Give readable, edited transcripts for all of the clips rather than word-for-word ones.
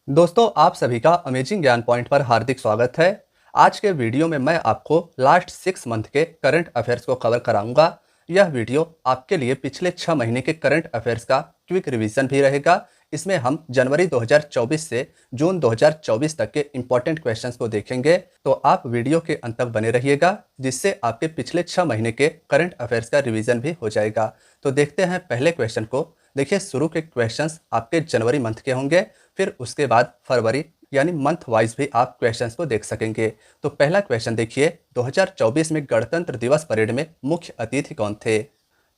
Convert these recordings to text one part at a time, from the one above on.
दोस्तों, आप सभी का अमेजिंग ज्ञान पॉइंट पर हार्दिक स्वागत है। आज के वीडियो में मैं आपको लास्ट 6 मंथ के करंट अफेयर्स को कवर कराऊंगा। यह वीडियो आपके लिए पिछले 6 महीने के करंट अफेयर्स का क्विक रिवीजन भी रहेगा। इसमें हम जनवरी 2024 से जून 2024 तक के इंपॉर्टेंट क्वेश्चंस को देखेंगे, तो आप वीडियो के अंत तक बने रहिएगा, जिससे आपके पिछले 6 महीने के करंट अफेयर्स का रिवीजन भी हो जाएगा। तो देखते हैं पहले क्वेश्चन को। देखिए, शुरू के क्वेश्चंस आपके जनवरी मंथ के होंगे, फिर उसके बाद फरवरी यानी मंथ वाइज भी आप क्वेश्चंस को देख सकेंगे। तो पहला क्वेश्चन देखिए, 2024 में गणतंत्र दिवस परेड में मुख्य अतिथि कौन थे?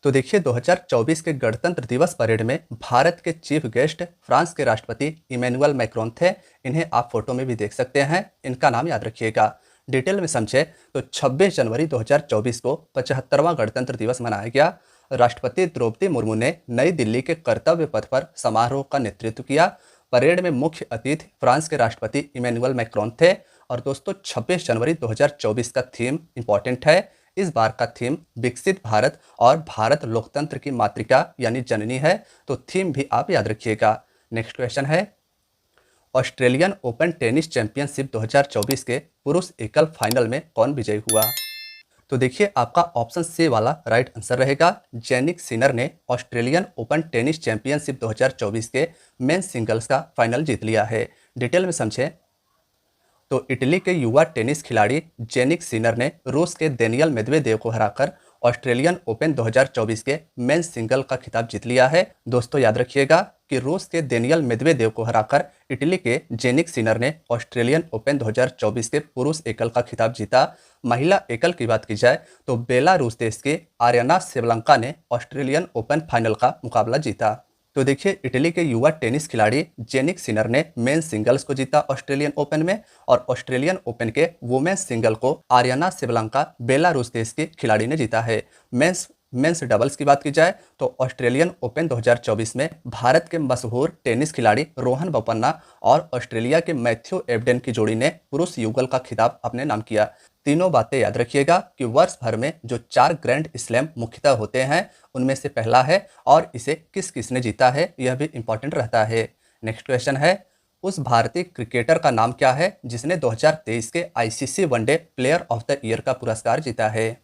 तो देखिए, 2024 के गणतंत्र दिवस परेड में भारत के चीफ गेस्ट फ्रांस के राष्ट्रपति इमैनुअल मैक्रोन थे। इन्हें आप फोटो में भी देख सकते हैं, इनका नाम याद रखिएगा। डिटेल में समझे तो 26 जनवरी 2024 को 75वां गणतंत्र दिवस मनाया गया। राष्ट्रपति द्रौपदी मुर्मू ने नई दिल्ली के कर्तव्य पथ पर समारोह का नेतृत्व किया। परेड में मुख्य अतिथि फ्रांस के राष्ट्रपति इमैनुअल मैक्रोन थे। और दोस्तों, 26 जनवरी 2024 का थीम इंपॉर्टेंट है। इस बार का थीम विकसित भारत और भारत लोकतंत्र की मातृका यानी जननी है, तो थीम भी आप याद रखिएगा। नेक्स्ट क्वेश्चन है, ऑस्ट्रेलियन ओपन टेनिस चैंपियनशिप 2024 के पुरुष एकल फाइनल में कौन विजयी हुआ? तो देखिए, आपका ऑप्शन सी वाला राइट आंसर रहेगा। जैनिक सिनर ने ऑस्ट्रेलियन ओपन टेनिस चैंपियनशिप 2024 के मेन सिंगल्स का फाइनल जीत लिया है। डिटेल में समझें तो इटली के युवा टेनिस खिलाड़ी जेनिक सिनर ने रूस के डेनियल मेदवेदेव को हराकर ऑस्ट्रेलियन ओपन 2024 के मेंस सिंगल का खिताब जीत लिया है। दोस्तों, याद रखिएगा कि रूस के डेनियल मेदवेदेव को हराकर इटली के जेनिक सिनर ने ऑस्ट्रेलियन ओपन 2024 के पुरुष एकल का खिताब जीता। महिला एकल की बात की जाए तो बेलारूस देश के आर्याना सेवलंका ने ऑस्ट्रेलियन ओपन फाइनल का मुकाबला जीता। तो देखिए, इटली के युवा टेनिस खिलाड़ी जेनिक सिनर ने मेन सिंगल्स को जीता ऑस्ट्रेलियन ओपन में, और ऑस्ट्रेलियन ओपन के वुमेन्स सिंगल को आर्याना सेवलंका बेलारूस देश के खिलाड़ी ने जीता है। मेंस डबल्स की बात की जाए तो ऑस्ट्रेलियन ओपन 2024 में भारत के मशहूर टेनिस खिलाड़ी रोहन बोपन्ना और ऑस्ट्रेलिया के मैथ्यू एबडेन की जोड़ी ने पुरुष युगल का खिताब अपने नाम किया। तीनों बातें याद रखिएगा कि वर्ष भर में जो 4 ग्रैंड स्लैम मुख्यतः होते हैं, उनमें से पहला है, और इसे किस किसने जीता है यह भी इंपॉर्टेंट रहता है। नेक्स्ट क्वेश्चन है, उस भारतीय क्रिकेटर का नाम क्या है जिसने 2023 के ICC one day player of the year का पुरस्कार जीता है?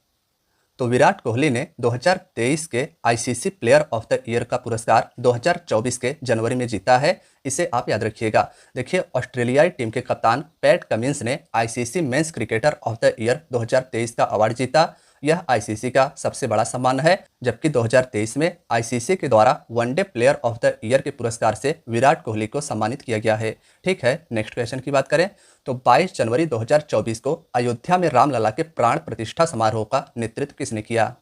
तो विराट कोहली ने 2023 के ICC player of the year का पुरस्कार 2024 के जनवरी में जीता है। इसे आप याद रखिएगा। देखिए, ऑस्ट्रेलियाई टीम के कप्तान पैट कमिंस ने ICC men's cricketer of the year 2023 का अवार्ड जीता। यह आईसीसी का सबसे बड़ा सम्मान है, जबकि 2023 में आईसीसी के द्वारा one day player of the year के पुरस्कार से विराट कोहली को सम्मानित किया गया है। ठीक है, नेक्स्ट क्वेश्चन की बात करें तो 22 जनवरी 2024 को अयोध्या में रामलला के प्राण प्रतिष्ठा समारोह का नेतृत्व किसने किया?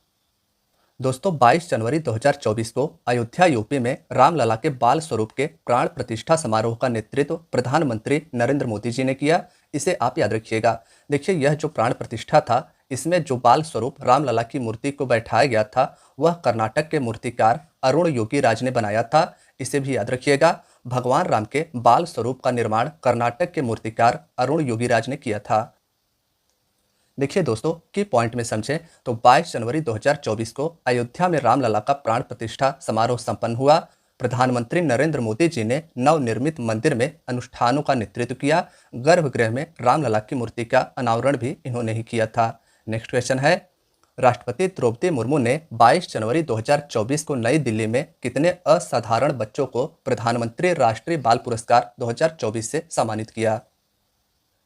दोस्तों, 22 जनवरी 2024 को अयोध्या यूपी में रामलला के बाल स्वरूप के प्राण प्रतिष्ठा समारोह का नेतृत्व प्रधानमंत्री नरेंद्र मोदी जी ने किया। इसे आप याद रखिएगा। देखिए, यह जो प्राण प्रतिष्ठा था, इसमें जो बाल स्वरूप रामलला की मूर्ति को बैठाया गया था, वह कर्नाटक के मूर्तिकार अरुण योगी राज ने बनाया था। इसे भी याद रखिएगा। भगवान राम के बाल स्वरूप का निर्माण कर्नाटक के मूर्तिकार अरुण योगी राज ने किया था। देखिए दोस्तों, की पॉइंट में समझें तो 22 जनवरी 2024 को अयोध्या में रामलला का प्राण प्रतिष्ठा समारोह संपन्न हुआ। प्रधानमंत्री नरेंद्र मोदी जी ने नवनिर्मित मंदिर में अनुष्ठानों का नेतृत्व किया। गर्भगृह में रामलला की मूर्ति का अनावरण भी इन्होंने ही किया था। नेक्स्ट क्वेश्चन है, राष्ट्रपति द्रौपदी मुर्मू ने 22 जनवरी 2024 को नई दिल्ली में कितने असाधारण बच्चों को प्रधानमंत्री राष्ट्रीय बाल पुरस्कार 2024 से सम्मानित किया?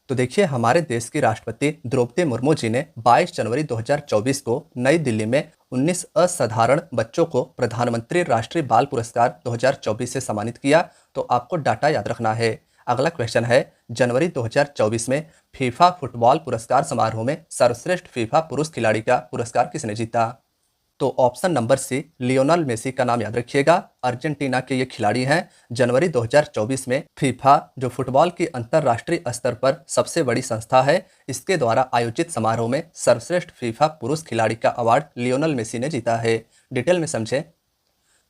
तो देखिए, हमारे देश की राष्ट्रपति द्रौपदी मुर्मू जी ने 22 जनवरी 2024 को नई दिल्ली में 19 असाधारण बच्चों को प्रधानमंत्री राष्ट्रीय बाल पुरस्कार 2024 से सम्मानित किया। तो आपको डाटा याद रखना है। अगला क्वेश्चन है, जनवरी 2024 में फीफा फुटबॉल पुरस्कार समारोह में सर्वश्रेष्ठ फीफा पुरुष खिलाड़ी का पुरस्कार किसने जीता? तो option number C, Lionel Messi का नाम याद रखिएगा। अर्जेंटीना के ये खिलाड़ी हैं। जनवरी 2024 में फीफा, जो फुटबॉल की अंतर्राष्ट्रीय स्तर पर सबसे बड़ी संस्था है, इसके द्वारा आयोजित समारोह में सर्वश्रेष्ठ फीफा पुरुष खिलाड़ी का अवार्ड लियोनल मेसी ने जीता है। डिटेल में समझें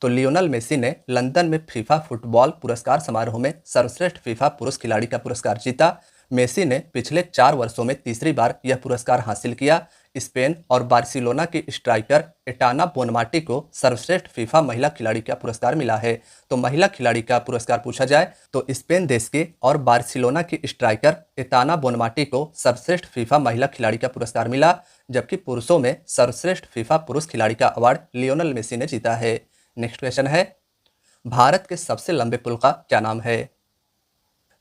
तो लियोनल मेसी ने लंदन में फीफा फुटबॉल पुरस्कार समारोह में सर्वश्रेष्ठ फीफा पुरुष खिलाड़ी का पुरस्कार जीता। मेसी ने पिछले 4 वर्षों में तीसरी बार यह पुरस्कार हासिल किया। स्पेन और बार्सिलोना की स्ट्राइकर एटाना बोनमाटी को सर्वश्रेष्ठ फीफा महिला खिलाड़ी का पुरस्कार मिला है। तो महिला खिलाड़ी का पुरस्कार पूछा जाए तो स्पेन देश की और बार्सिलोना की स्ट्राइकर एटाना बोनमाटी को सर्वश्रेष्ठ फीफा महिला खिलाड़ी का पुरस्कार मिला, जबकि पुरुषों में सर्वश्रेष्ठ फीफा पुरुष खिलाड़ी का अवार्ड लियोनेल मेसी ने जीता है। नेक्स्ट क्वेश्चन है, भारत के सबसे लंबे पुल का क्या नाम है?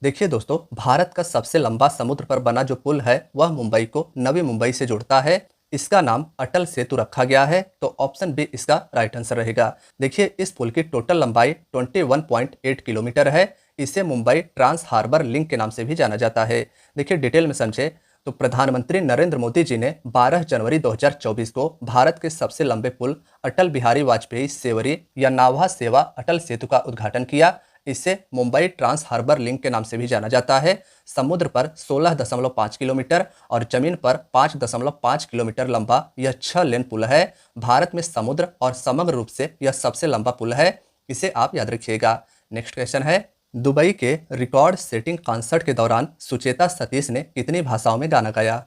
देखिए दोस्तों, भारत का सबसे लंबा समुद्र पर बना जो पुल है वह मुंबई को नवी मुंबई से जोड़ता है। इसका नाम अटल सेतु रखा गया है, तो ऑप्शन बी इसका राइट आंसर रहेगा। देखिए, इस पुल की टोटल लंबाई 21.8 किलोमीटर है। इसे मुंबई ट्रांस हार्बर लिंक के नाम से भी जाना जाता है। देखिए, डिटेल में समझे तो प्रधानमंत्री नरेंद्र मोदी जी ने 12 जनवरी 2024 को भारत के सबसे लंबे पुल अटल बिहारी वाजपेयी सेवरी या नाभा सेवा अटल सेतु का उद्घाटन किया। इसे मुंबई ट्रांस हार्बर लिंक के नाम से भी जाना जाता है। समुद्र पर 16.5 किलोमीटर और जमीन पर 5.5 किलोमीटर लंबा यह 6 लेन पुल है। भारत में समुद्र और समग्र रूप से यह सबसे लंबा पुल है। इसे आप याद रखिएगा। नेक्स्ट क्वेश्चन है, दुबई के रिकॉर्ड सेटिंग कॉन्सर्ट के दौरान सुचेता सतीश ने कितनी भाषाओं में गाना गाया?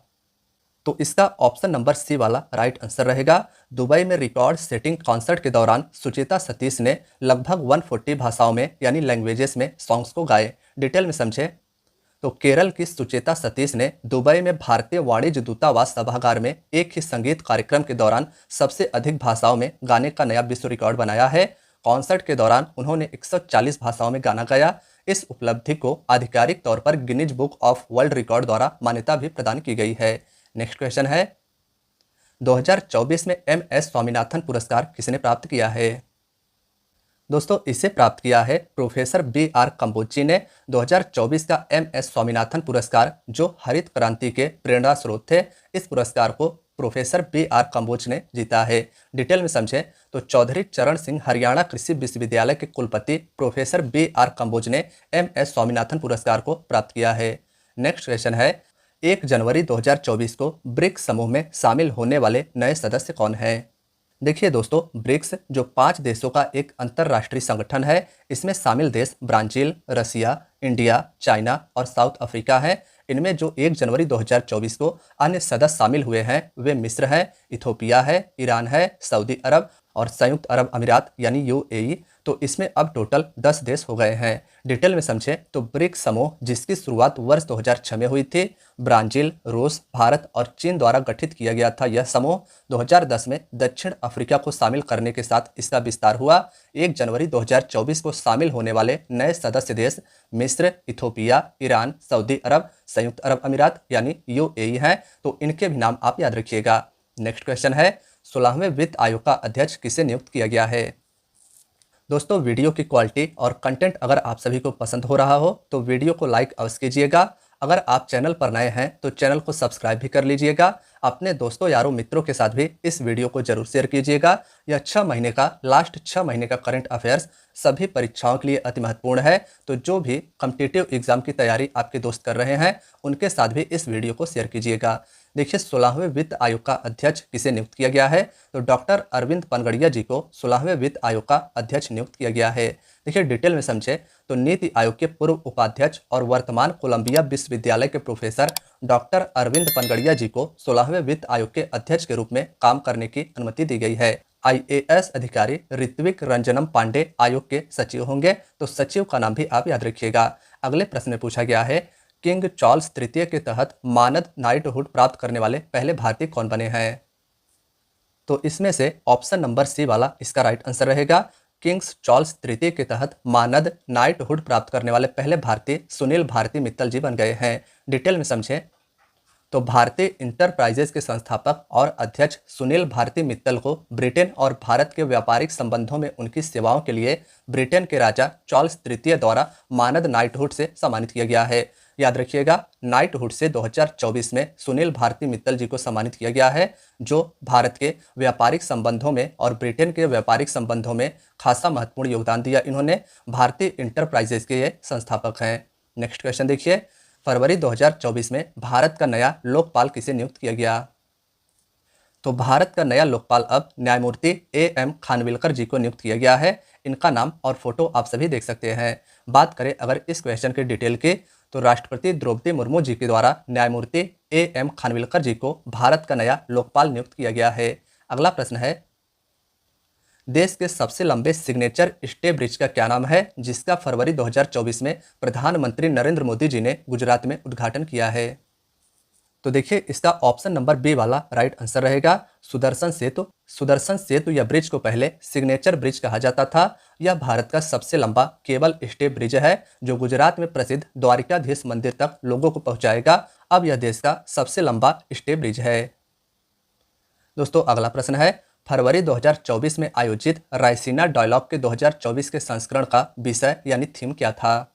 तो इसका ऑप्शन नंबर सी वाला राइट आंसर रहेगा। दुबई में रिकॉर्ड सेटिंग कॉन्सर्ट के दौरान सुचेता सतीश ने लगभग 140 भाषाओं में यानी लैंग्वेजेस में सॉन्ग्स को गाए। डिटेल में समझे तो केरल की सुचेता सतीश ने दुबई में भारतीय वाणिज्य दूतावास सभागार में एक ही संगीत कार्यक्रम के दौरान सबसे अधिक भाषाओं में गाने का नया विश्व रिकॉर्ड बनाया है। कॉन्सर्ट के दौरान उन्होंने 140 भाषाओं में गाना गाया। इस उपलब्धि को आधिकारिक तौर पर Guinness book of world record द्वारा मान्यता भी प्रदान की गई है। नेक्स्ट क्वेश्चन है, 2024 में MS स्वामीनाथन पुरस्कार किसने प्राप्त किया है? दोस्तों, इसे प्राप्त किया है प्रोफेसर BR कंबोजी ने। 2024 का MS स्वामीनाथन पुरस्कार जो हरित क्रांति के प्रेरणा स्रोत थे, इस पुरस्कार को प्रोफेसर BR कंबोज ने जीता है। डिटेल में समझे तो चौधरी चरण सिंह हरियाणा कृषि विश्वविद्यालय के कुलपति प्रोफेसर BR कंबोज ने MS स्वामीनाथन पुरस्कार को प्राप्त किया है। नेक्स्ट क्वेश्चन है, 1 जनवरी 2024 को ब्रिक्स समूह में शामिल होने वाले नए सदस्य कौन हैं? देखिए दोस्तों, ब्रिक्स जो 5 देशों का एक अंतर्राष्ट्रीय संगठन है। इसमें शामिल देश ब्राजील, रसिया, इंडिया, चाइना और साउथ अफ्रीका हैं। इनमें जो 1 जनवरी 2024 को अन्य सदस्य शामिल हुए हैं वे मिस्र है, इथोपिया है, ईरान है, सऊदी अरब और संयुक्त अरब अमीरात यानी UAE। तो इसमें अब टोटल 10 देश हो गए हैं। डिटेल में समझे तो ब्रिक्स समूह जिसकी शुरुआत वर्ष 2006 में हुई थी, ब्राजील, रूस, भारत और चीन द्वारा गठित किया गया था। यह समूह 2010 में दक्षिण अफ्रीका को शामिल करने के साथ इसका विस्तार हुआ। 1 जनवरी 2024 को शामिल होने वाले नए सदस्य देश मिस्र, इथोपिया, ईरान, सऊदी अरब, संयुक्त अरब अमीरात यानी UAE हैं। तो इनके भी नाम आप याद रखिएगा। नेक्स्ट क्वेश्चन है, 16वें वित्त आयोग का अध्यक्ष किसे नियुक्त किया गया है? दोस्तों, वीडियो की क्वालिटी और कंटेंट अगर आप सभी को पसंद हो रहा हो तो वीडियो को लाइक अवश्य कीजिएगा। अगर आप चैनल पर नए हैं तो चैनल को सब्सक्राइब भी कर लीजिएगा। अपने दोस्तों, यारों, मित्रों के साथ भी इस वीडियो को जरूर शेयर कीजिएगा। यह 6 महीने का लास्ट 6 महीने का करंट अफेयर्स सभी परीक्षाओं के लिए अति महत्वपूर्ण है। तो जो भी कॉम्पिटिटिव एग्जाम की तैयारी आपके दोस्त कर रहे हैं उनके साथ भी इस वीडियो को शेयर कीजिएगा। देखिए, 16वें वित्त आयोग का अध्यक्ष किसे नियुक्त किया गया है? तो डॉक्टर अरविंद पनगड़िया जी को 16वें वित्त आयोग का अध्यक्ष नियुक्त किया गया है। देखिए, डिटेल में समझे तो नीति आयोग के पूर्व उपाध्यक्ष और वर्तमान कोलंबिया विश्वविद्यालय के प्रोफेसर डॉक्टर अरविंद पनगड़िया जी को 16वें वित्त आयोग के अध्यक्ष के रूप में काम करने की अनुमति दी गई है। IAS अधिकारी ऋत्विक रंजनम पांडे आयोग के सचिव होंगे। तो सचिव का नाम भी आप याद रखिएगा। अगले प्रश्न में पूछा गया है, किंग चार्ल्स तृतीय के तहत मानद नाइटहुड प्राप्त करने वाले पहले भारतीय कौन बने हैं? तो इसमें से ऑप्शन नंबर सी वाला इसका राइट आंसर रहेगा। किंग्स चार्ल्स तृतीय के तहत मानद नाइटहुड प्राप्त करने वाले पहले भारतीय सुनील भारती मित्तल जी बन गए हैं। डिटेल में समझें तो भारतीय इंटरप्राइजेज के संस्थापक और अध्यक्ष सुनील भारती मित्तल को ब्रिटेन और भारत के व्यापारिक संबंधों में उनकी सेवाओं के लिए ब्रिटेन के राजा चार्ल्स तृतीय द्वारा मानद नाइटहुड से सम्मानित किया गया है। याद रखिएगा, नाइटहुड से 2024 में सुनील भारती मित्तल जी को सम्मानित किया गया है, जो भारत के व्यापारिक संबंधों में और ब्रिटेन के व्यापारिक संबंधों में खासा महत्वपूर्ण योगदान दिया। इन्होंने भारतीय इंटरप्राइजेज के ये संस्थापक हैं। नेक्स्ट क्वेश्चन देखिए, फरवरी 2024 में भारत का नया लोकपाल किसे नियुक्त किया गया? तो भारत का नया लोकपाल अब न्यायमूर्ति AM खानविलकर जी को नियुक्त किया गया है। इनका नाम और फोटो आप सभी देख सकते हैं। बात करें अगर इस क्वेश्चन के डिटेल की तो राष्ट्रपति द्रौपदी मुर्मू जी के द्वारा न्यायमूर्ति AM खानविलकर जी को भारत का नया लोकपाल नियुक्त किया गया है। अगला प्रश्न है, देश के सबसे लंबे सिग्नेचर स्टे ब्रिज का क्या नाम है, जिसका फरवरी 2024 में प्रधानमंत्री नरेंद्र मोदी जी ने गुजरात में उद्घाटन किया है? तो देखिए, इसका ऑप्शन नंबर बी वाला राइट आंसर रहेगा, सुदर्शन सेतु। सुदर्शन सेतु या ब्रिज को पहले सिग्नेचर ब्रिज कहा जाता था। यह भारत का सबसे लंबा केबल स्टे ब्रिज है, जो गुजरात में प्रसिद्ध द्वारिकाधीश मंदिर तक लोगों को पहुंचाएगा। अब यह देश का सबसे लंबा स्टे ब्रिज है। दोस्तों, अगला प्रश्न है, फरवरी 2024 में आयोजित रायसीना डायलॉग के 2024 के संस्करण का विषय यानी थीम क्या था?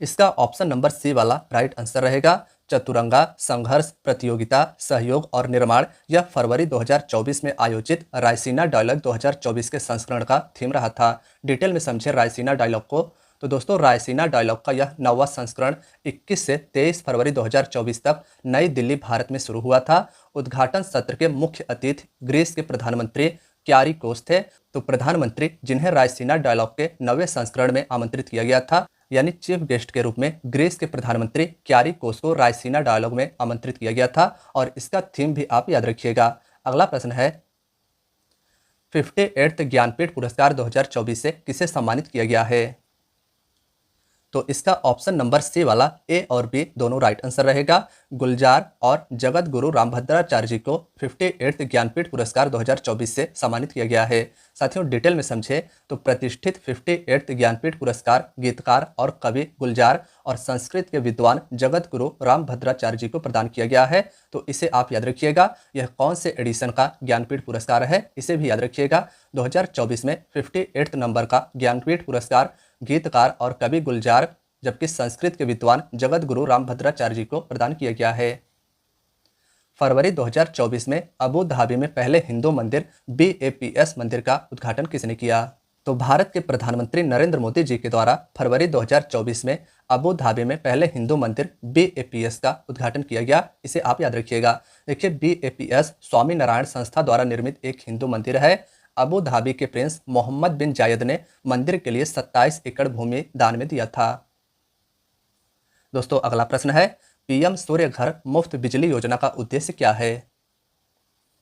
इसका ऑप्शन नंबर सी वाला राइट आंसर रहेगा, चतुरंगा, संघर्ष, प्रतियोगिता, सहयोग और निर्माण। यह फरवरी 2024 में आयोजित रायसीना डायलॉग 2024 के संस्करण का थीम रहा था। डिटेल में समझे रायसीना डायलॉग को। तो दोस्तों, रायसीना डायलॉग का यह 9वां संस्करण 21 से 23 फरवरी 2024 तक नई दिल्ली, भारत में शुरू हुआ था। उद्घाटन सत्र के मुख्य अतिथि ग्रीस के प्रधानमंत्री क्यारिकोस थे। तो प्रधानमंत्री जिन्हें रायसीना डायलॉग के 9वें संस्करण में आमंत्रित किया गया था, यानी चीफ गेस्ट के रूप में ग्रीस के प्रधानमंत्री क्यारिकोस को रायसीना डायलॉग में आमंत्रित किया गया था। और इसका थीम भी आप याद रखिएगा। अगला प्रश्न है, 58th ज्ञानपीठ पुरस्कार 2024 से किसे सम्मानित किया गया है? तो इसका ऑप्शन नंबर सी वाला ए और बी दोनों राइट आंसर रहेगा। गुलजार और जगत गुरु रामभद्राचार्य जी को 58th ज्ञानपीठ पुरस्कार 2024 से सम्मानित किया गया है। साथियों, डिटेल में समझे तो प्रतिष्ठित 58th ज्ञानपीठ पुरस्कार गीतकार और कवि गुलजार और संस्कृत के विद्वान जगत गुरु रामभद्राचार्य जी को प्रदान किया गया है। तो इसे आप याद रखिएगा। यह कौन से एडिशन का ज्ञानपीठ पुरस्कार है, इसे भी याद रखिएगा। 2024 में 58th नंबर का ज्ञानपीठ पुरस्कार गीतकार और कवि गुलजार, जबकि संस्कृत के विद्वान जगत गुरु रामभद्राचार्य जी को प्रदान किया गया है। फरवरी 2024 में अबू धाबी में पहले हिंदू मंदिर BAPS मंदिर का उद्घाटन किसने किया? तो भारत के प्रधानमंत्री नरेंद्र मोदी जी के द्वारा फरवरी 2024 में अबू धाबी में पहले हिंदू मंदिर BAPS का उद्घाटन किया गया। इसे आप याद रखिएगा। देखिए, BAPS स्वामी नारायण संस्था द्वारा निर्मित एक हिंदू मंदिर है। अबू धाबी के प्रिंस मोहम्मद बिन जायद ने मंदिर के लिए 27 एकड़ भूमि दान में दिया था। दोस्तों, अगला प्रश्न है, PM सूर्य घर मुफ्त बिजली योजना का उद्देश्य क्या है?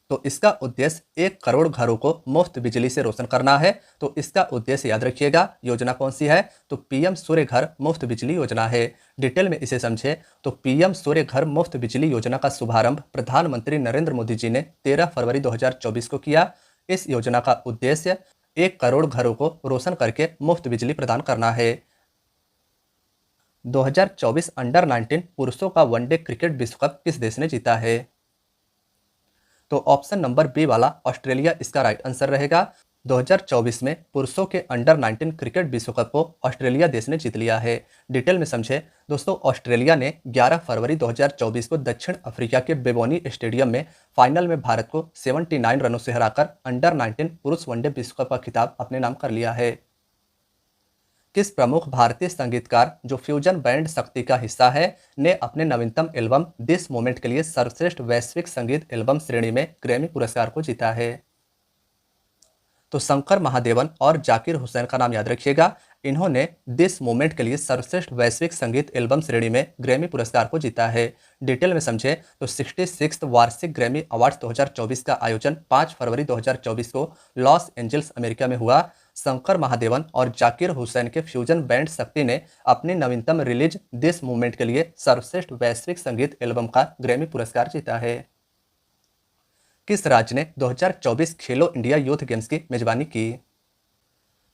तो इसका उद्देश्य 1 करोड़ घरों को मुफ्त बिजली से रोशन करना है। तो इसका उद्देश्य याद रखिएगा। योजना कौन सी है? तो PM सूर्य घर मुफ्त बिजली योजना है। डिटेल में इसे समझे तो PM सूर्य घर मुफ्त बिजली योजना का शुभारंभ प्रधानमंत्री नरेंद्र मोदी जी ने 13 फरवरी 2024 को किया। इस योजना का उद्देश्य 1 करोड़ घरों को रोशन करके मुफ्त बिजली प्रदान करना है। 2024 अंडर 19 पुरुषों का वनडे क्रिकेट विश्व कप किस देश ने जीता है? तो ऑप्शन नंबर बी वाला ऑस्ट्रेलिया इसका राइट आंसर रहेगा। 2024 में पुरुषों के अंडर 19 क्रिकेट विश्व कप को ऑस्ट्रेलिया देश ने जीत लिया है। डिटेल में समझे दोस्तों, ऑस्ट्रेलिया ने 11 फरवरी 2024 को दक्षिण अफ्रीका के बेबोनी स्टेडियम में फाइनल में भारत को 79 रनों से हराकर अंडर 19 पुरुष वनडे विश्व कप का खिताब अपने नाम कर लिया है। किस प्रमुख भारतीय संगीतकार जो फ्यूजन बैंड शक्ति का हिस्सा है ने अपने नवीनतम एल्बम दिस मोमेंट के लिए सर्वश्रेष्ठ वैश्विक संगीत एल्बम श्रेणी में ग्रैमी पुरस्कार को जीता है? तो शंकर महादेवन और जाकिर हुसैन का नाम याद रखिएगा। इन्होंने दिस मोमेंट के लिए सर्वश्रेष्ठ वैश्विक संगीत एल्बम श्रेणी में ग्रैमी पुरस्कार को जीता है। डिटेल में समझे तो 66वां वार्षिक ग्रैमी अवार्ड्स 2024 का आयोजन 5 फरवरी 2024 को लॉस एंजल्स, अमेरिका में हुआ। शंकर महादेवन और जाकिर हुसैन के फ्यूजन बैंड शक्ति ने अपनी नवीनतम रिलीज दिस मूवमेंट के लिए सर्वश्रेष्ठ वैश्विक संगीत एल्बम का ग्रैमी पुरस्कार जीता है। किस राज्य ने 2024 खेलो इंडिया यूथ गेम्स की मेजबानी की?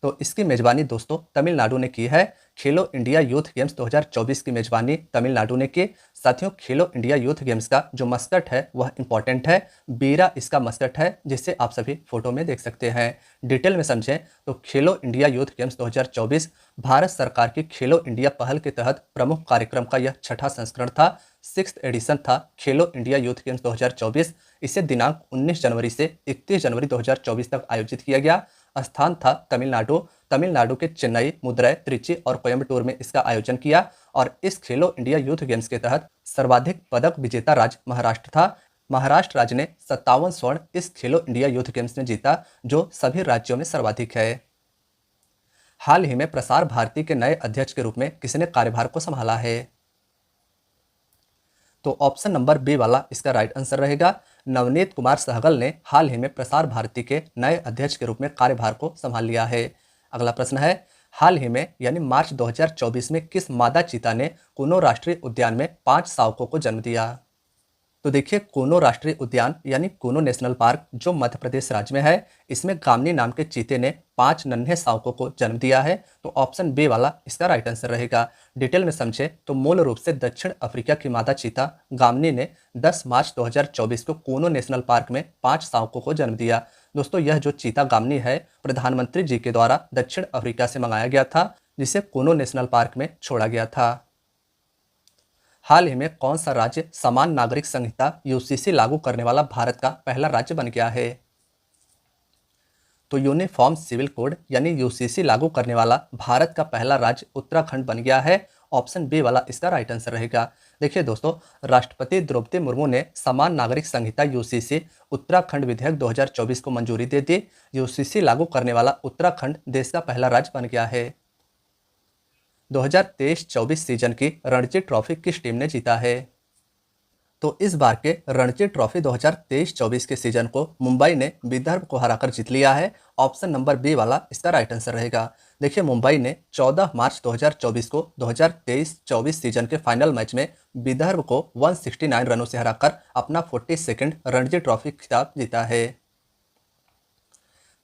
तो इसकी मेजबानी दोस्तों तमिलनाडु ने की है। खेलो इंडिया यूथ गेम्स 2024 की मेजबानी तमिलनाडु ने की। साथियों, खेलो इंडिया यूथ गेम्स का जो मस्कट है वह इंपॉर्टेंट है। बीरा इसका मस्कट है, जिसे आप सभी फोटो में देख सकते हैं। डिटेल में समझें तो खेलो इंडिया यूथ गेम्स 2024 भारत सरकार की खेलो इंडिया पहल के तहत प्रमुख कार्यक्रम का यह 6ठा संस्करण था। 6th एडिशन था खेलो इंडिया यूथ गेम्स 2024। इसे दिनांक 19 जनवरी से 31 जनवरी 2024 तक आयोजित किया गया। स्थान था तमिलनाडु के चेन्नई, मदुरै, त्रिची और कोयम्बटूर में इसका आयोजन किया। और इस खेलो इंडिया यूथ गेम्स के तहत सर्वाधिक पदक विजेता राज्य महाराष्ट्र था। महाराष्ट्र राज्य ने 57 स्वर्ण इस खेलो इंडिया यूथ गेम्स में जीता, जो सभी राज्यों में सर्वाधिक है। हाल ही में प्रसार भारती के नए अध्यक्ष के रूप में किसने कार्यभार को संभाला है? तो ऑप्शन नंबर बी वाला इसका राइट आंसर रहेगा। नवनीत कुमार सहगल ने हाल ही में प्रसार भारती के नए अध्यक्ष के रूप में कार्यभार को संभाल लिया है। अगला प्रश्न है, हाल ही में यानी मार्च 2024 में किस मादा चीता ने कुनो राष्ट्रीय उद्यान में 5 शावकों को जन्म दिया? तो देखिए, कोनो राष्ट्रीय उद्यान यानी कोनो नेशनल पार्क जो मध्य प्रदेश राज्य में है, इसमें गामनी नाम के चीते ने 5 नन्हे शावकों को जन्म दिया है। तो ऑप्शन बी वाला इसका राइट आंसर रहेगा। डिटेल में समझे तो मूल रूप से दक्षिण अफ्रीका की मादा चीता गामनी ने 10 मार्च 2024 को कोनो नेशनल पार्क में 5 शावकों को जन्म दिया। दोस्तों, यह जो चीता गामनी है प्रधानमंत्री जी के द्वारा दक्षिण अफ्रीका से मंगाया गया था, जिसे कोनो नेशनल पार्क में छोड़ा गया था। हाल ही में कौन सा राज्य समान नागरिक संहिता यूसीसी लागू करने वाला भारत का पहला राज्य बन गया है? तो यूनिफॉर्म सिविल कोड यानी यूसीसी लागू करने वाला भारत का पहला राज्य उत्तराखंड बन गया है। ऑप्शन बी वाला इसका राइट आंसर रहेगा। देखिए दोस्तों, राष्ट्रपति द्रौपदी मुर्मू ने समान नागरिक संहिता यूसीसी उत्तराखंड विधेयक 2024 को मंजूरी दे दी। यूसीसी लागू करने वाला उत्तराखंड देश का पहला राज्य बन गया है। 2023-24 सीजन की रणजी ट्रॉफी किस टीम ने जीता है? तो इस बार के रणजी ट्रॉफी 2023-24 के सीजन को मुंबई ने विदर्भ को हराकर जीत लिया है। ऑप्शन नंबर बी वाला इसका राइट आंसर रहेगा। देखिए, मुंबई ने 14 मार्च 2024 को 2023-24 सीजन के फाइनल मैच में विदर्भ को 169 रनों से हराकर अपना 42nd रणजी ट्रॉफी खिताब जीता है।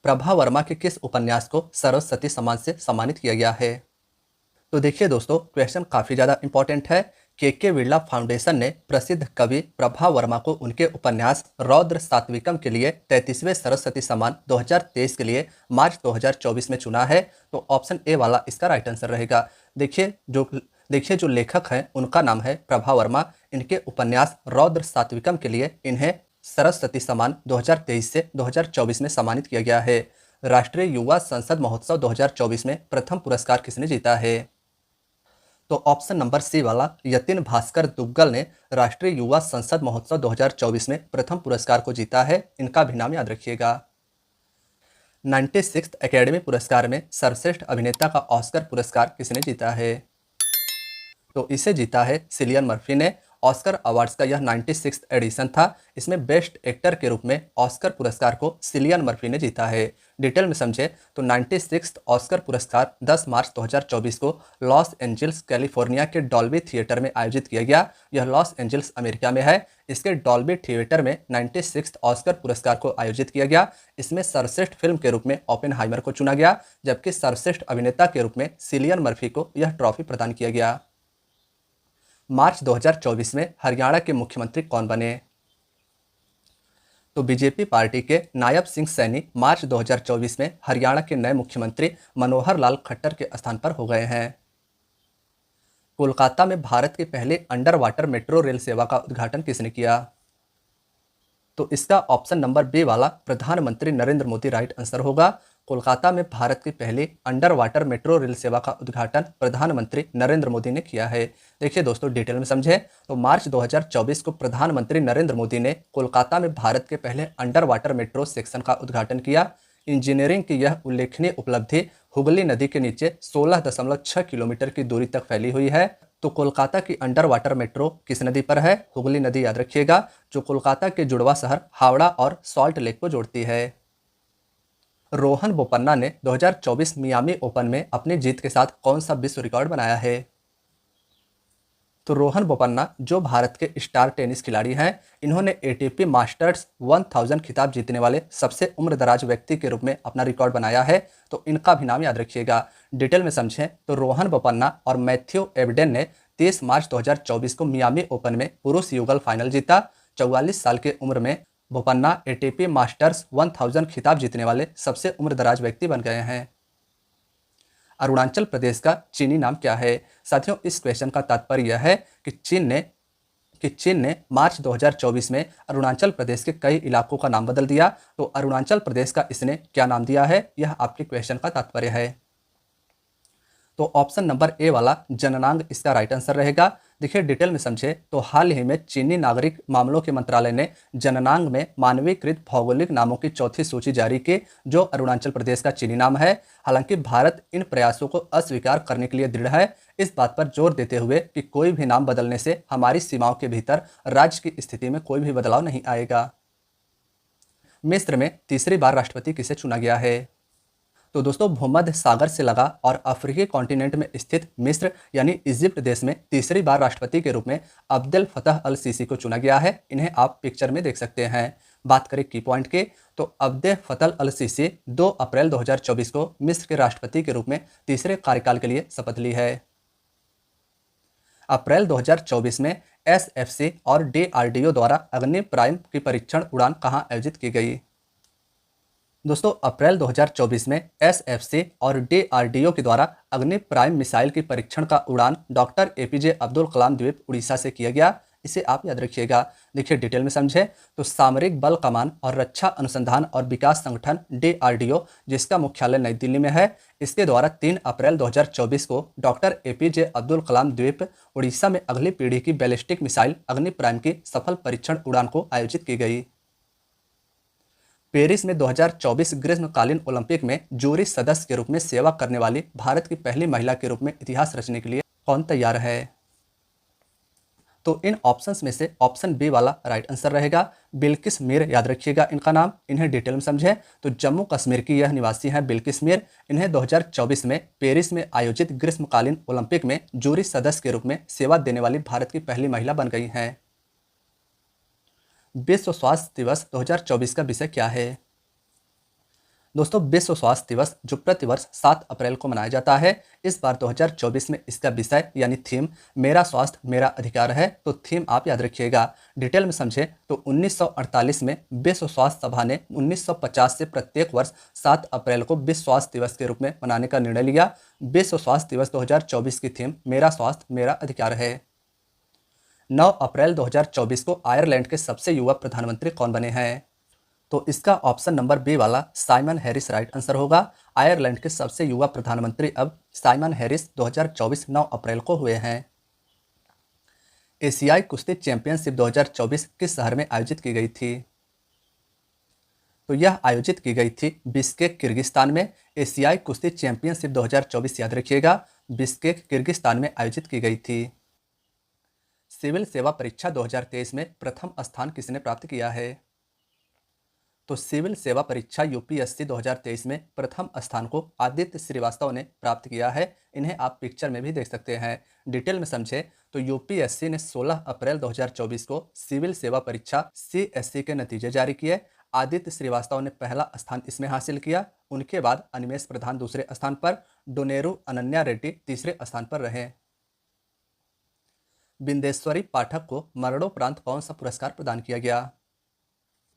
प्रभा वर्मा के किस उपन्यास को सरस्वती सम्मान से सम्मानित किया गया है? तो देखिए दोस्तों, क्वेश्चन काफ़ी ज़्यादा इंपॉर्टेंट है। के बिरला फाउंडेशन ने प्रसिद्ध कवि प्रभा वर्मा को उनके उपन्यास रौद्र सात्विकम के लिए 33वें सरस्वती सम्मान 2023 के लिए मार्च 2024 में चुना है। तो ऑप्शन ए वाला इसका राइट आंसर रहेगा। देखिए जो लेखक हैं उनका नाम है प्रभा वर्मा। इनके उपन्यास रौद्र सात्विकम के लिए इन्हें सरस्वती सम्मान 2023 से 2024 में सम्मानित किया गया है। राष्ट्रीय युवा संसद महोत्सव 2024 में प्रथम पुरस्कार किसने जीता है? तो ऑप्शन नंबर सी वाला यतिन भास्कर दुग्गल ने राष्ट्रीय युवा संसद महोत्सव 2024 में प्रथम पुरस्कार को जीता है। इनका भी नाम याद रखिएगा। 96th एकेडमी पुरस्कार में सर्वश्रेष्ठ अभिनेता का ऑस्कर पुरस्कार किसने जीता है? तो इसे जीता है सिलियन मर्फी ने। ऑस्कर अवार्ड्स का यह 96th एडिशन था। इसमें बेस्ट एक्टर के रूप में ऑस्कर पुरस्कार को सिलियन मर्फी ने जीता है। डिटेल में समझे तो 96th ऑस्कर पुरस्कार 10 मार्च 2024 को लॉस एंजल्स कैलिफोर्निया के डॉल्बी थिएटर में आयोजित किया गया। यह लॉस एंजल्स अमेरिका में है। इसके डॉल्बी थिएटर में 96th ऑस्कर पुरस्कार को आयोजित किया गया। इसमें सर्वश्रेष्ठ फिल्म के रूप में ओपेनहाइमर को चुना गया, जबकि सर्वश्रेष्ठ अभिनेता के रूप में सिलियन मर्फी को यह ट्रॉफी प्रदान किया गया। मार्च 2024 में हरियाणा के मुख्यमंत्री कौन बने? तो बीजेपी पार्टी के नायब सिंह सैनी मार्च 2024 में हरियाणा के नए मुख्यमंत्री मनोहर लाल खट्टर के स्थान पर हो गए हैं। कोलकाता में भारत की पहली अंडर वाटर मेट्रो रेल सेवा का उद्घाटन किसने किया? तो इसका ऑप्शन नंबर बी वाला प्रधानमंत्री नरेंद्र मोदी राइट आंसर होगा। कोलकाता में भारत की पहली अंडर वाटर मेट्रो रेल सेवा का उद्घाटन प्रधानमंत्री नरेंद्र मोदी ने किया है। देखिए दोस्तों, डिटेल में समझे तो मार्च 2024 को प्रधानमंत्री नरेंद्र मोदी ने कोलकाता में भारत के पहले अंडर वाटर मेट्रो सेक्शन का उद्घाटन किया। इंजीनियरिंग की यह उल्लेखनीय उपलब्धि हुगली नदी के नीचे 16.6 किलोमीटर की दूरी तक फैली हुई है। तो कोलकाता की अंडर वाटर मेट्रो किस नदी पर है? हुगली नदी याद रखिएगा, जो कोलकाता के जुड़वा शहर हावड़ा और सॉल्ट लेक को जोड़ती है। रोहन बोपन्ना ने 2024 मियामी ओपन में अपनी जीत के साथ कौन सा विश्व रिकॉर्ड बनाया है? तो रोहन बोपन्ना जो भारत के स्टार टेनिस खिलाड़ी हैं, इन्होंने एटीपी मास्टर्स 1000 खिताब जीतने वाले सबसे उम्रदराज व्यक्ति के रूप में अपना रिकॉर्ड बनाया है। तो इनका भी नाम याद रखिएगा। डिटेल में समझें तो रोहन बोपन्ना और मैथ्यू एबडेन ने 30 मार्च 2024 को मियामी ओपन में पुरुष युगल फाइनल जीता। 44 साल की उम्र में बोपन्ना एटीपी मास्टर्स 1000 खिताब जीतने वाले सबसे उम्रदराज व्यक्ति बन गए हैं। अरुणाचल प्रदेश का चीनी नाम क्या है? साथियों, इस क्वेश्चन का तात्पर्य यह है कि चीन ने मार्च 2024 में अरुणाचल प्रदेश के कई इलाकों का नाम बदल दिया। तो अरुणाचल प्रदेश का इसने क्या नाम दिया है, यह आपके क्वेश्चन का तात्पर्य है। तो ऑप्शन नंबर ए वाला जननांग इसका राइट आंसर रहेगा। देखिए डिटेल में समझे तो हाल ही में चीनी नागरिक मामलों के मंत्रालय ने जननांग में मानवीकृत भौगोलिक नामों की चौथी सूची जारी की, जो अरुणाचल प्रदेश का चीनी नाम है। हालांकि भारत इन प्रयासों को अस्वीकार करने के लिए दृढ़ है, इस बात पर जोर देते हुए कि कोई भी नाम बदलने से हमारी सीमाओं के भीतर राज्य की स्थिति में कोई भी बदलाव नहीं आएगा। मिस्र में तीसरी बार राष्ट्रपति किसे चुना गया है? तो दोस्तों भूमध्य सागर से लगा और अफ्रीकी कॉन्टिनेंट में स्थित मिस्र यानी इजिप्ट देश में तीसरी बार राष्ट्रपति के रूप में अब्देल फतह अल सीसी को चुना गया है। इन्हें आप पिक्चर में देख सकते हैं। बात करें की पॉइंट के, तो अब्देल फतह अल सीसी 2 अप्रैल 2024 को मिस्र के राष्ट्रपति के रूप में तीसरे कार्यकाल के लिए शपथ ली है। अप्रैल 2024 में एसएफसी और डीआरडीओ द्वारा अग्नि प्राइम की परीक्षण उड़ान कहां आयोजित की गई? दोस्तों अप्रैल 2024 में एसएफसी और डीआरडीओ के द्वारा अग्नि प्राइम मिसाइल की परीक्षण का उड़ान डॉक्टर एपीजे अब्दुल कलाम द्वीप उड़ीसा से किया गया। इसे आप याद रखिएगा। देखिए डिटेल में समझे तो सामरिक बल कमान और रक्षा अनुसंधान और विकास संगठन डीआरडीओ, जिसका मुख्यालय नई दिल्ली में है, इसके द्वारा 3 अप्रैल 2024 को डॉक्टर एपीजे अब्दुल कलाम द्वीप उड़ीसा में अगली पीढ़ी की बैलिस्टिक मिसाइल अग्नि प्राइम की सफल परीक्षण उड़ान को आयोजित की गई। पेरिस में 2024 ग्रीष्मकालीन ओलंपिक में जूरी सदस्य के रूप में सेवा करने वाली भारत की पहली महिला के रूप में इतिहास रचने के लिए कौन तैयार है? तो इन ऑप्शंस में से ऑप्शन बी वाला राइट आंसर रहेगा। बिल्किस मीर याद रखिएगा इनका नाम। इन्हें डिटेल में समझें तो जम्मू कश्मीर की यह निवासी हैं बिल्किस मीर। इन्हें 2024 में पेरिस में आयोजित ग्रीष्मकालीन ओलंपिक में जूरी सदस्य के रूप में सेवा देने वाली भारत की पहली महिला बन गई हैं। विश्व स्वास्थ्य दिवस 2024 का विषय क्या है? दोस्तों विश्व स्वास्थ्य दिवस जो प्रतिवर्ष 7 अप्रैल को मनाया जाता है, इस बार 2024 में इसका विषय यानी थीम मेरा स्वास्थ्य मेरा अधिकार है। तो थीम आप याद रखिएगा। डिटेल में समझे तो 1948 में विश्व स्वास्थ्य सभा ने 1950 से प्रत्येक वर्ष 7 अप्रैल को विश्व स्वास्थ्य दिवस के रूप में मनाने का निर्णय लिया। विश्व स्वास्थ्य दिवस 2024 की थीम मेरा स्वास्थ्य मेरा अधिकार है। 9 अप्रैल 2024 को आयरलैंड के सबसे युवा प्रधानमंत्री कौन बने हैं? तो इसका ऑप्शन नंबर बी वाला साइमन हैरिस राइट आंसर होगा। आयरलैंड के सबसे युवा प्रधानमंत्री अब साइमन हैरिस 2024 9 अप्रैल को हुए हैं। एशियाई कुश्ती चैंपियनशिप 2024 किस शहर में आयोजित की गई थी? तो यह आयोजित की गई थी बिश्केक किर्गिस्तान में। एशियाई कुश्ती चैंपियनशिप 2024 याद रखिएगा बिश्केक किर्गिस्तान में आयोजित की गई थी। सिविल सेवा परीक्षा 2023 में प्रथम स्थान किसने प्राप्त किया है? तो सिविल सेवा परीक्षा यूपीएससी 2023 में प्रथम स्थान को आदित्य श्रीवास्तव ने प्राप्त किया है। इन्हें आप पिक्चर में भी देख सकते हैं। डिटेल में समझे तो यूपीएससी ने 16 अप्रैल 2024 को सिविल सेवा परीक्षा सीएससी के नतीजे जारी किए। आदित्य श्रीवास्तव ने पहला स्थान इसमें हासिल किया। उनके बाद अनिमेष प्रधान दूसरे स्थान पर, डोनेरू अनन्या रेड्डी तीसरे स्थान पर रहे। बिंदेश्वरी पाठक को मरणोपरांत कौन सा पुरस्कार प्रदान किया गया?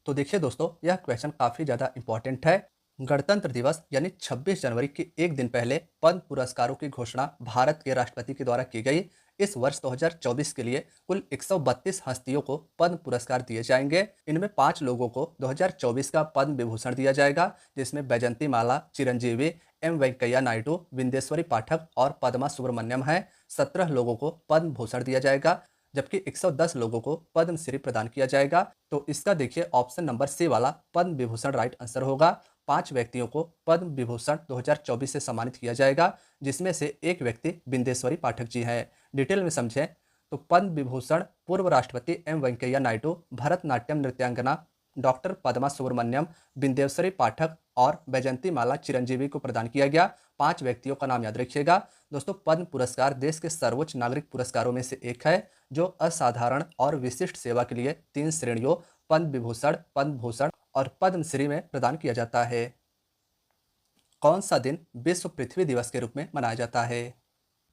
तो देखिए दोस्तों यह क्वेश्चन काफ़ी ज़्यादा इंपॉर्टेंट है। गणतंत्र दिवस यानी 26 जनवरी के एक दिन पहले पद्म पुरस्कारों की घोषणा भारत के राष्ट्रपति के द्वारा की गई। इस वर्ष 2024 के लिए कुल 132 हस्तियों को पद्म पुरस्कार दिए जाएंगे। इनमें 5 लोगों को 2024 का पद्म विभूषण दिया जाएगा, जिसमें बैजंती माला, चिरंजीवी, एम वेंकैया नायडू, बिंदेश्वरी पाठक और पद्मा सुब्रमण्यम हैं। 17 लोगों को पद्म भूषण दिया जाएगा, जबकि 110 लोगों को पद्मश्री प्रदान किया जाएगा। तो इसका देखिए ऑप्शन नंबर सी वाला पद्म विभूषण राइट आंसर होगा। 5 व्यक्तियों को पद्म विभूषण 2024 से सम्मानित किया जाएगा, जिसमें से एक व्यक्ति बिंदेश्वरी पाठक जी हैं। डिटेल में समझें तो पद्म विभूषण पूर्व राष्ट्रपति एम वेंकैया नायडू, भरतनाट्यम नृत्यांगना डॉक्टर पद्मा सुब्रमण्यम, बिंदेश्वरी पाठक और बैजंती माला चिरंजीवी को प्रदान किया गया। 5 व्यक्तियों का नाम याद रखिएगा। दोस्तों पद्म पुरस्कार देश के सर्वोच्च नागरिक पुरस्कारों में से एक है, जो असाधारण और विशिष्ट सेवा के लिए 3 श्रेणियों पद्म विभूषण, पद्म भूषण और पद्मश्री में प्रदान किया जाता है। कौन सा दिन विश्व पृथ्वी दिवस के रूप में मनाया जाता है?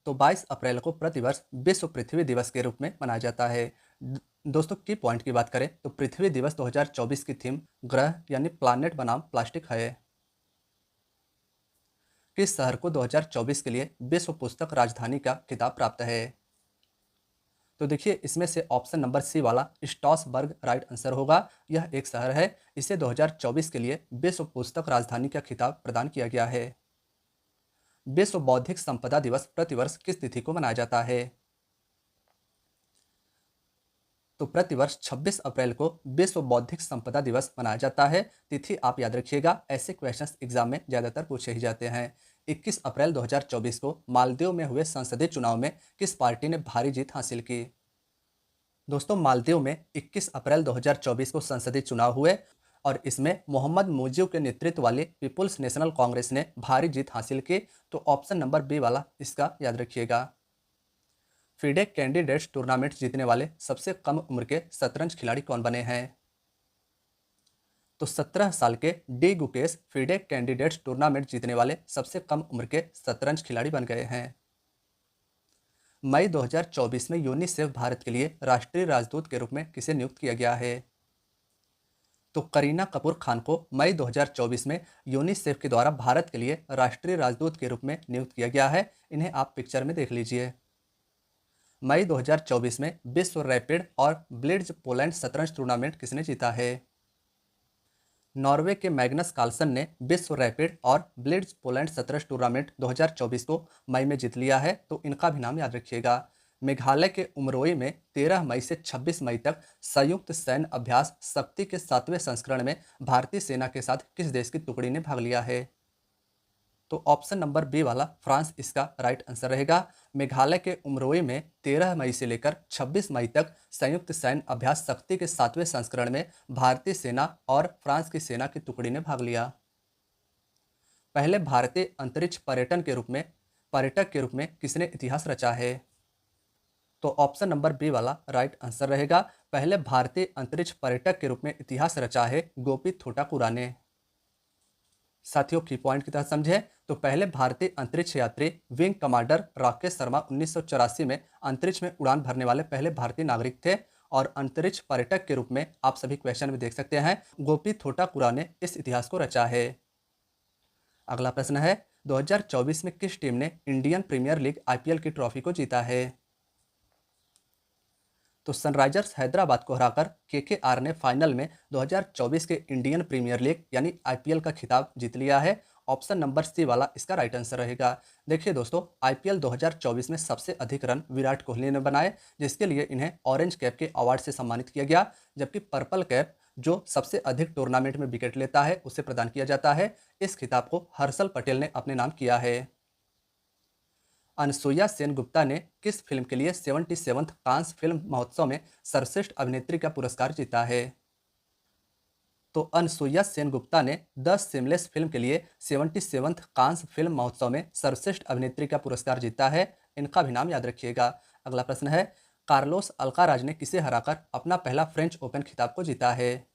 तो 22 अप्रैल को प्रतिवर्ष विश्व पृथ्वी दिवस के रूप में मनाया जाता है। दोस्तों की पॉइंट की बात करें तो पृथ्वी दिवस 2024 की थीम ग्रह यानी प्लानेट बनाम प्लास्टिक है। किस शहर को 2024 के लिए विश्व पुस्तक राजधानी का खिताब प्राप्त है? तो देखिए इसमें से ऑप्शन नंबर सी वाला स्ट्रासबर्ग राइट आंसर होगा। यह एक शहर है, इसे 2024 के लिए विश्व पुस्तक राजधानी का खिताब प्रदान किया गया है। विश्व बौद्धिक संपदा दिवस प्रतिवर्ष किस तिथि को मनाया जाता है? तो प्रतिवर्ष 26 अप्रैल को विश्व बौद्धिक संपदा दिवस मनाया जाता है। तिथि आप याद रखिएगा, ऐसे क्वेश्चंस एग्जाम में ज्यादातर पूछे ही जाते हैं। 21 अप्रैल 2024 को मालदीव में हुए संसदीय चुनाव में किस पार्टी ने भारी जीत हासिल की? दोस्तों, मालदीव में 21 अप्रैल 2024 को संसदीय चुनाव हुए और इसमें मोहम्मद मुजीब के नेतृत्व वाली पीपुल्स नेशनल कांग्रेस ने भारी जीत हासिल की। तो ऑप्शन नंबर बी वाला इसका याद रखिएगा। फीडे कैंडिडेट्स टूर्नामेंट जीतने वाले सबसे कम उम्र के शतरंज खिलाड़ी कौन बने हैं? तो 17 साल के D Gukesh FIDE candidates tournament जीतने वाले सबसे कम उम्र के शतरंज खिलाड़ी बन गए हैं। मई 2024 में यूनिसेफ भारत के लिए राष्ट्रीय राजदूत के रूप में किसे नियुक्त किया गया है? तो करीना कपूर खान को मई 2024 में यूनिसेफ के द्वारा भारत के लिए राष्ट्रीय राजदूत के रूप में नियुक्त किया गया है। इन्हें आप पिक्चर में देख लीजिए। मई 2024 में विश्व रैपिड और ब्लिट्ज पोलैंड शतरंज टूर्नामेंट किसने जीता है? नॉर्वे के मैग्नस कार्लसन ने विश्व रैपिड और ब्लिट्ज पोलैंड शतरंज टूर्नामेंट 2024 को मई में जीत लिया है। तो इनका भी नाम याद रखिएगा। मेघालय के उमरोई में 13 मई से 26 मई तक संयुक्त सैन्य अभ्यास शक्ति के 7वें संस्करण में भारतीय सेना के साथ किस देश की टुकड़ी ने भाग लिया है? तो ऑप्शन नंबर बी वाला फ्रांस इसका राइट आंसर रहेगा। मेघालय के उमरोई में 13 मई से लेकर 26 मई तक संयुक्त सैन्य अभ्यास शक्ति के 7वें संस्करण में भारतीय सेना और फ्रांस की सेना की टुकड़ी ने भाग लिया। पहले भारतीय अंतरिक्ष पर्यटक के रूप में किसने इतिहास रचा है? तो ऑप्शन नंबर बी वाला राइट आंसर रहेगा। पहले भारतीय अंतरिक्ष पर्यटक के रूप में इतिहास रचा है गोपी थोटाकुरा ने। साथियों, की पॉइंट की तरह समझे तो पहले भारतीय अंतरिक्ष यात्री विंग कमांडर राकेश शर्मा 1984 में अंतरिक्ष में उड़ान भरने वाले पहले भारतीय नागरिक थे और अंतरिक्ष पर्यटक के रूप में आप सभी क्वेश्चन में देख सकते हैं गोपी थोटाकुरा ने इस इतिहास को रचा है। अगला प्रश्न है, 2024 में किस टीम ने इंडियन प्रीमियर लीग आईपीएल की ट्रॉफी को जीता है? तो सनराइजर्स हैदराबाद को हराकर केकेआर ने फाइनल में 2024 के इंडियन प्रीमियर लीग यानी आईपीएल का खिताब जीत लिया है। ऑप्शन नंबर सी वाला इसका राइट आंसर रहेगा। देखिए दोस्तों, आईपीएल 2024 में सबसे अधिक रन विराट कोहली ने बनाए, जिसके लिए इन्हें ऑरेंज कैप के अवार्ड से सम्मानित किया गया, जबकि पर्पल कैप जो सबसे अधिक टूर्नामेंट में विकेट लेता है उसे प्रदान किया जाता है। इस खिताब को हर्षल पटेल ने अपने नाम किया है। अनसुईया सेन गुप्ता ने किस फिल्म के लिए 77वें कांस फिल्म महोत्सव में सर्वश्रेष्ठ अभिनेत्री का पुरस्कार जीता है? तो अनसुईया सेन गुप्ता ने द सिमलेस फिल्म के लिए 77वें कांस फिल्म महोत्सव में सर्वश्रेष्ठ अभिनेत्री का पुरस्कार जीता है। इनका भी नाम याद रखिएगा। अगला प्रश्न है, कार्लोस अल्काराज ने किसे हराकर अपना पहला फ्रेंच ओपन खिताब को जीता है?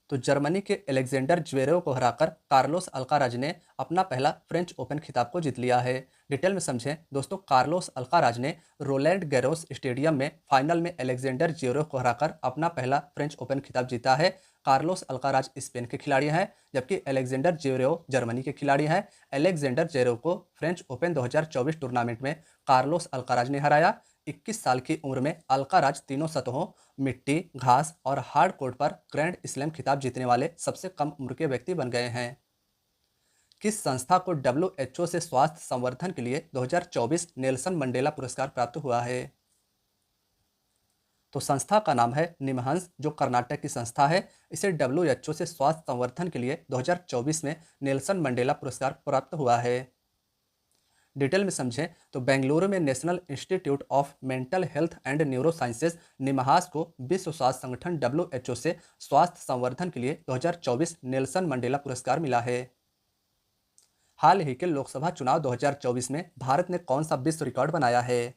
तो जर्मनी के एलेक्जेंडर ज्वेरेव को हराकर कार्लोस अल्काराज ने अपना पहला फ्रेंच ओपन खिताब को जीत लिया है। डिटेल में समझें दोस्तों, कार्लोस अल्काराज ने रोलैंड गैरोस स्टेडियम में फाइनल में एलेक्जेंडर ज्वेरेव को हराकर अपना पहला फ्रेंच ओपन खिताब जीता है। कार्लोस अल्काराज स्पेन के खिलाड़ी हैं, जबकि एलेक्जेंडर ज्वेरेव जर्मनी के खिलाड़ी हैं। एलेक्जेंडर ज्वेरेव को फ्रेंच ओपन 2024 टूर्नामेंट में कार्लोस अल्काराज ने हराया। 21 साल की उम्र में अल्काराज तीनों सतहों, मिट्टी, घास और हार्ड कोर्ट पर ग्रैंड स्लैम खिताब जीतने वाले सबसे कम उम्र के व्यक्ति बन गए हैं। किस संस्था को WHO से स्वास्थ्य संवर्धन के लिए 2024 नेल्सन मंडेला पुरस्कार प्राप्त हुआ है? तो संस्था का नाम है निमहंस, जो कर्नाटक की संस्था है। इसे WHO से स्वास्थ्य संवर्धन के लिए 2024 में नेल्सन मंडेला पुरस्कार प्राप्त हुआ है। डिटेल में समझें तो बेंगलुरु में national institute of mental health and neuro sciences NIMHANS को विश्व स्वास्थ्य संगठन WHO से स्वास्थ्य संवर्धन के लिए 2024 नेल्सन मंडेला पुरस्कार मिला है। हाल ही के लोकसभा चुनाव 2024 में भारत ने कौन सा विश्व रिकॉर्ड बनाया है?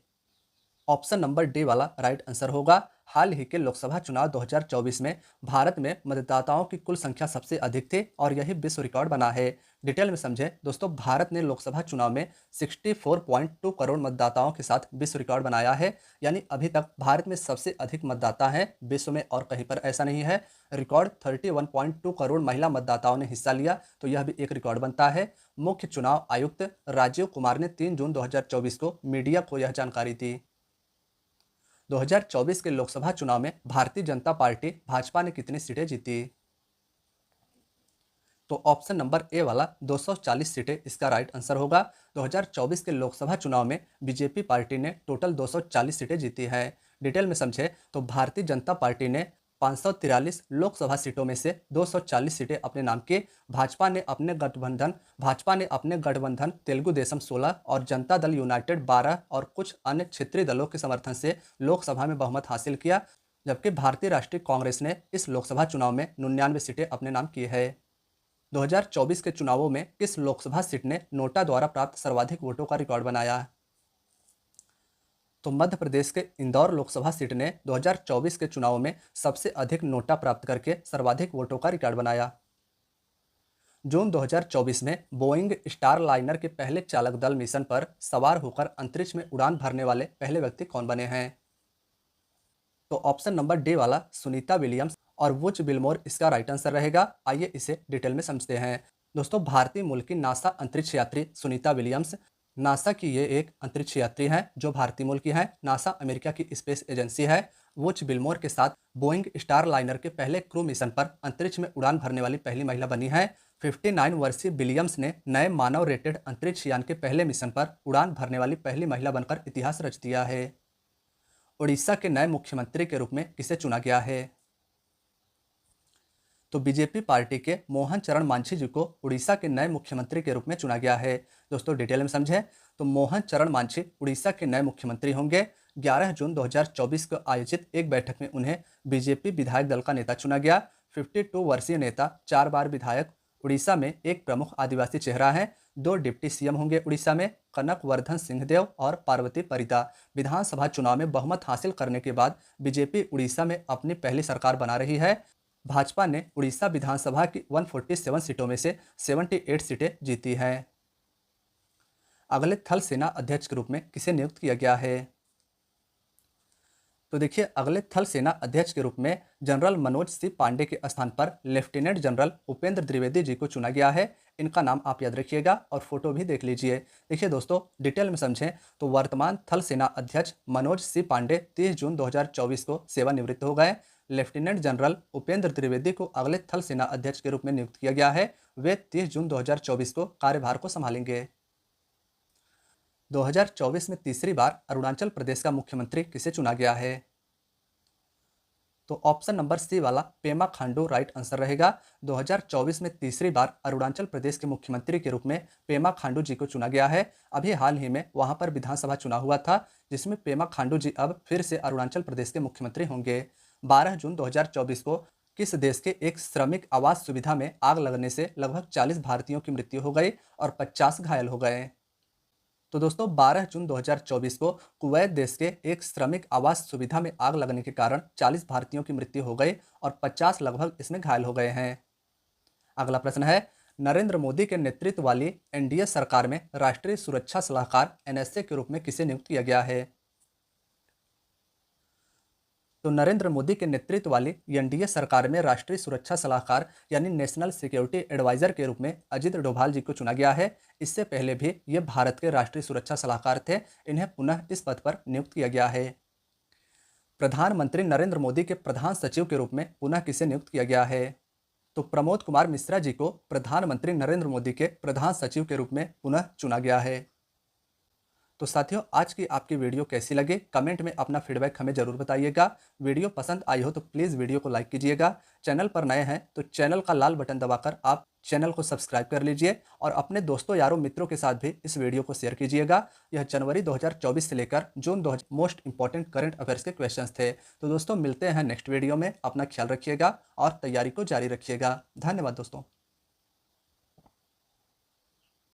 ऑप्शन नंबर डी वाला राइट आंसर होगा। हाल ही के लोकसभा चुनाव 2024 में भारत में मतदाताओं की कुल संख्या सबसे अधिक थी और यही विश्व रिकॉर्ड बना है। डिटेल में समझें दोस्तों, भारत ने लोकसभा चुनाव में 64.2 करोड़ मतदाताओं के साथ विश्व रिकॉर्ड बनाया है। यानी अभी तक भारत में सबसे अधिक मतदाता हैं विश्व में, और कहीं पर ऐसा नहीं है। रिकॉर्ड 31.2 करोड़ महिला मतदाताओं ने हिस्सा लिया, तो यह भी एक रिकॉर्ड बनता है। मुख्य चुनाव आयुक्त राजीव कुमार ने 3 जून 2024 को मीडिया को यह जानकारी दी। 2024 के लोकसभा चुनाव में भारतीय जनता पार्टी भाजपा ने कितनी सीटें जीती? तो ऑप्शन नंबर ए वाला 240 सीटें इसका राइट आंसर होगा। 2024 के लोकसभा चुनाव में बीजेपी पार्टी ने टोटल 240 सीटें जीती है। डिटेल में समझे तो भारतीय जनता पार्टी ने 543 लोकसभा सीटों में से 240 सीटें अपने नाम की। भाजपा ने अपने गठबंधन तेलुगु देशम 16 और जनता दल यूनाइटेड 12 और कुछ अन्य क्षेत्रीय दलों के समर्थन से लोकसभा में बहुमत हासिल किया, जबकि भारतीय राष्ट्रीय कांग्रेस ने इस लोकसभा चुनाव में 99 सीटें अपने नाम की है। 2024 के चुनावों में किस लोकसभा सीट ने नोटा द्वारा प्राप्त सर्वाधिक वोटों का रिकॉर्ड बनाया? तो मध्य प्रदेश के इंदौर लोकसभा सीट ने 2024 के चुनाव में सबसे अधिक नोटा प्राप्त करके सर्वाधिक वोटों का रिकॉर्ड बनाया। जून 2024 में बोइंग स्टार लाइनर के पहले चालक दल मिशन पर सवार होकर अंतरिक्ष में उड़ान भरने वाले पहले व्यक्ति कौन बने हैं? तो ऑप्शन नंबर डी वाला सुनीता विलियम्स और वुच बिलमोर इसका राइट आंसर रहेगा। आइए इसे डिटेल में समझते हैं। दोस्तों, भारतीय मूल की नासा अंतरिक्ष यात्री सुनीता विलियम्स नासा की ये एक अंतरिक्ष यात्री हैं जो भारतीय मूल की हैं। नासा अमेरिका की स्पेस एजेंसी है। वुच बिलमोर के साथ बोइंग स्टार लाइनर के पहले क्रू मिशन पर अंतरिक्ष में उड़ान भरने वाली पहली महिला बनी है। 59 वर्षीय विलियम्स ने नए मानव रेटेड अंतरिक्ष यान के पहले मिशन पर उड़ान भरने वाली पहली महिला बनकर इतिहास रच दिया है। उड़ीसा के नए मुख्यमंत्री के रूप में किसे चुना गया है? तो बीजेपी पार्टी के मोहन चरण मांझी जी को उड़ीसा के नए मुख्यमंत्री के रूप में चुना गया है। दोस्तों, डिटेल में समझें तो मोहन चरण मांझी उड़ीसा के नए मुख्यमंत्री होंगे। 11 जून 2024 को आयोजित एक बैठक में उन्हें बीजेपी विधायक दल का नेता चुना गया। 52 वर्षीय नेता 4 बार विधायक, उड़ीसा में एक प्रमुख आदिवासी चेहरा है। 2 डिप्टी सीएम होंगे उड़ीसा में, कनक वर्धन सिंहदेव और पार्वती परिदा। विधानसभा चुनाव में बहुमत हासिल करने के बाद बीजेपी उड़ीसा में अपनी पहली सरकार बना रही है। भाजपा ने उड़ीसा विधानसभा की 147 सीटों में से 78 सीटें जीती हैं। अगले थल सेना अध्यक्ष के रूप में किसे नियुक्त किया गया है? तो देखिए, अगले थल सेना अध्यक्ष के रूप में जनरल मनोज सिंह पांडे के स्थान पर लेफ्टिनेंट जनरल उपेंद्र द्विवेदी जी को चुना गया है। इनका नाम आप याद रखिएगा और फोटो भी देख लीजिए। देखिए दोस्तों, डिटेल में समझें तो वर्तमान थल सेना अध्यक्ष मनोज सिंह पांडे 30 जून 2024 को सेवानिवृत्त हो गए। लेफ्टिनेंट जनरल उपेंद्र द्विवेदी को अगले थल सेना अध्यक्ष के रूप में नियुक्त किया गया है। वे 30 जून 2024 को कार्यभार को संभालेंगे। 2024 में तीसरी बार अरुणाचल प्रदेश का मुख्यमंत्री किसे चुना गया है? तो ऑप्शन नंबर सी वाला पेमा खांडू राइट आंसर रहेगा। 2024 में तीसरी बार अरुणाचल प्रदेश के मुख्यमंत्री के रूप में पेमा खांडू जी को चुना गया है। अभी हाल ही में वहां पर विधानसभा चुनाव हुआ था, जिसमें पेमा खांडू जी अब फिर से अरुणाचल प्रदेश के मुख्यमंत्री होंगे। 12 जून 2024 को किस देश के एक श्रमिक आवास सुविधा में आग लगने से लगभग 40 भारतीयों की मृत्यु हो गई और 50 घायल हो गए? तो दोस्तों, 12 जून 2024 को कुवैत देश के एक श्रमिक आवास सुविधा में आग लगने के कारण 40 भारतीयों की मृत्यु हो गई और 50 लगभग इसमें घायल हो गए हैं। अगला प्रश्न है, नरेंद्र मोदी के नेतृत्व वाली एनडीए सरकार में राष्ट्रीय सुरक्षा सलाहकार एनएसए के रूप में किसे नियुक्त किया गया है? तो नरेंद्र मोदी के नेतृत्व वाली एनडीए सरकार में राष्ट्रीय सुरक्षा सलाहकार यानी नेशनल सिक्योरिटी एडवाइजर के रूप में अजित डोभाल जी को चुना गया है। इससे पहले भी ये भारत के राष्ट्रीय सुरक्षा सलाहकार थे। इन्हें पुनः इस पद पर नियुक्त किया गया है। प्रधानमंत्री नरेंद्र मोदी के प्रधान सचिव के रूप में पुनः किसे नियुक्त किया गया है? तो प्रमोद कुमार मिश्रा जी को प्रधानमंत्री नरेंद्र मोदी के प्रधान सचिव के रूप में पुनः चुना गया है। तो साथियों, आज की आपकी वीडियो कैसी लगी कमेंट में अपना फीडबैक हमें जरूर बताइएगा। वीडियो पसंद आई हो तो प्लीज़ वीडियो को लाइक कीजिएगा। चैनल पर नए हैं तो चैनल का लाल बटन दबाकर आप चैनल को सब्सक्राइब कर लीजिए और अपने दोस्तों यारों मित्रों के साथ भी इस वीडियो को शेयर कीजिएगा। यह जनवरी 2024 से लेकर जून 2000 मोस्ट इंपॉर्टेंट करंट अफेयर्स के क्वेश्चंस थे। तो दोस्तों, मिलते हैं नेक्स्ट वीडियो में। अपना ख्याल रखिएगा और तैयारी को जारी रखिएगा। धन्यवाद दोस्तों।